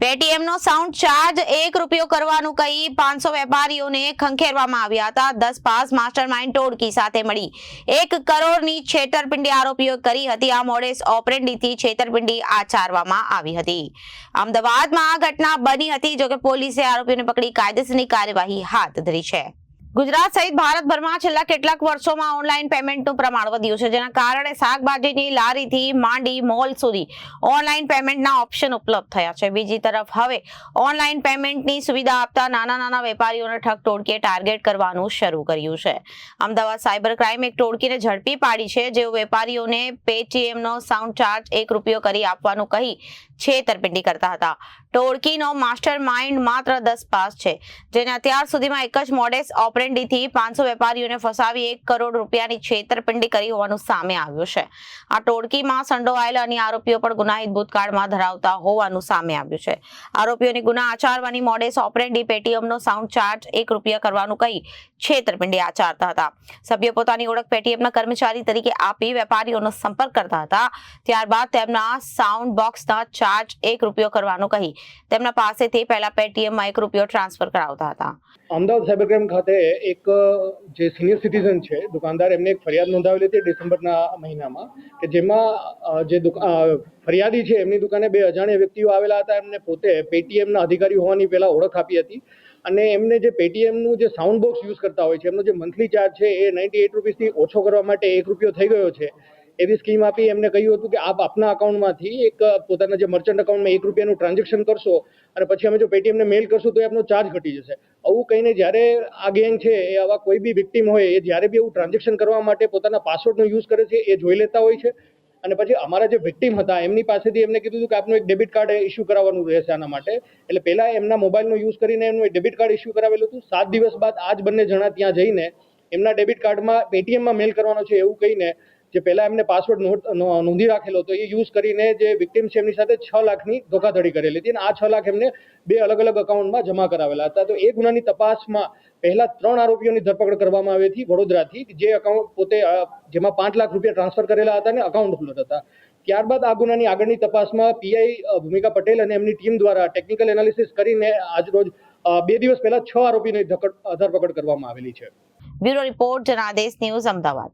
Paytm નો sound charge ₹1 કરવાનું કહી 500 વેપારીઓને ખંખેરવામાં આવ્યા હતા। 10 પાસ માસ્ટરમાઇન્ડ ટોળકી સાથે મળી 1 કરોડની છેતરપિંડી આરોપીઓ કરી હતી। આ મોડેસ ઓપરેન્ડીથી છેતરપિંડી આચરવામાં આવી હતી। અમદાવાદમાં આ ઘટના બની હતી, જો કે પોલીસે આરોપીઓને પકડી કાયદેસરની કાર્યવાહી હાથ ધરી છે। ગુજરાત સહિત ભારતભરમાં છેલ્લા કેટલાક વર્ષોમાં ઓનલાઈન પેમેન્ટનું પ્રમાણ વધ્યું છે, જેના કારણે શાકભાજીની લારીથી માંડી મોલ સુધી ઓનલાઈન પેમેન્ટના ઓપ્શન ઉપલબ્ધ થયા છે। બીજી તરફ હવે ઓનલાઈન પેમેન્ટની સુવિધા આપતા નાના વેપારીઓને ઠગ ટોળકીએ ટાર્ગેટ કરવાનું શરૂ કર્યું છે। અમદાવાદ સાયબર ક્રાઇમ એક ટોળકીને ઝડપી પાડી છે, જેઓ વેપારીઓને પેટીએમનો સાઉન્ડ ચાર્જ ₹1 કરી આપવાનું કહી છેતરપિંડી કરતા હતા। ટોળકીનો માસ્ટર માઇન્ડ માત્ર 10 પાસ છે, જેને અત્યાર સુધીમાં એક જ મોડેસ ઓપરેન્ડીથી 500 વેપારીઓને ફસાવી ₹1 કરોડ છેતરપિંડી કરી હોવાનું સામે આવ્યું છે। આ ટોળકીમાં સંડોવાયેલા અન્ય આરોપીઓ પણ ગુનાહિત ભૂતકાળમાં ધરાવતા હોવાનું સામે આવ્યું છે। આરોપીઓની ગુના આચરવાની મોડેસ ઓપરેન્ડી પેટીએમનો સાઉન્ડ ચાર્જ ₹1 કરવાનું કહી છેતરપિંડી આચરતા હતા। સભ્યો પોતાની ઓળખ પેટીએમના કર્મચારી તરીકે આપી વેપારીઓનો સંપર્ક કરતા હતા। ત્યારબાદ તેમના સાઉન્ડ બોક્સના ચાર્જ ₹1 કરવાનું કહી તેમના પાસેથી પહેલા પેટીએમમાં ₹1 ટ્રાન્સફર કરાવતા હતા। અમદાવાદ સાયબર ક્રાઇમ ખાતે એક જે સિનિયર સિટીઝન છે દુકાનદાર, એમને એક ફરિયાદ નોંધાવેલી હતી ડિસેમ્બરના મહિનામાં, કે જેમાં જે ફરિયાદી છે એમની દુકાને 2 અજાણ્યા વ્યક્તિઓ આવેલા હતા। એમને પોતે પેટીએમના અધિકારી હોવાની પહેલા ઓળખ આપી હતી અને એમને જે પેટીએમનું જે સાઉન્ડ બોક્સ યુઝ કરતા હોય છે, એમનો જે મંથલી ચાર્જ છે એ ₹98 થી ઓછો કરવા માટે ₹1 થઈ ગયો છે એવી સ્કીમ આપી એમને કહ્યું હતું કે આપ આપના અકાઉન્ટમાંથી એક પોતાના જે મર્ચન્ટ અકાઉન્ટમાં ₹1નું ટ્રાન્ઝેક્શન કરશો અને પછી અમે જો પેટીએમને મેલ કરશું તો એ આપનો ચાર્જ ઘટી જશે। આવું કહીને જ્યારે આ ગેંગ છે એ આવા કોઈ બી વિક્ટીમ હોય એ જ્યારે બી એવું ટ્રાન્ઝેક્શન કરવા માટે પોતાના પાસવર્ડનો યુઝ કરે છે એ જોઈ લેતા હોય છે અને પછી અમારા જે વિક્ટીમ હતા એમની પાસેથી એમને કીધું હતું કે આપનું એક ડેબિટ કાર્ડ ઇસ્યુ કરાવવાનું રહેશે આના માટે। એટલે પહેલા એમના મોબાઈલનો યુઝ કરીને એમનું એક ડેબિટ કાર્ડ ઇસ્યુ કરાવેલું હતું। 7 દિવસ બાદ આ જ બંને જણા ત્યાં જઈને એમના ડેબિટ કાર્ડમાં પેટીએમમાં મેલ કરવાનો છે એવું કહીને જે પહેલા એમને પાસવર્ડ નોંધી રાખેલો હતો એ યુઝ કરીને જે વિક્ટીમ છે એમની સાથે 6 લાખની ધોખાધડી કરેલી હતી અને આ 6 લાખ એમને 2 અલગ અકાઉન્ટમાં જમા કરાવેલા હતા। તો એ ગુનાની તપાસમાં પહેલા 3 આરોપીઓની ધરપકડ કરવામાં આવી હતી વડોદરાથી, જે અકાઉન્ટ પોતે જેમાં ₹5 લાખ ટ્રાન્સફર કરેલા હતા અને અકાઉન્ટ હોલ્ડર હતા। ત્યારબાદ આ ગુનાની આગળની તપાસમાં પીઆઈ ભૂમિકા પટેલ અને એમની ટીમ દ્વારા ટેકનિકલ એનાલિસિસ કરીને આજરોજ 2 દિવસ પહેલા 6 આરોપીની ધરપકડ કરવામાં આવેલી છે। Bureau report, Janadesh news, Ahmedabad.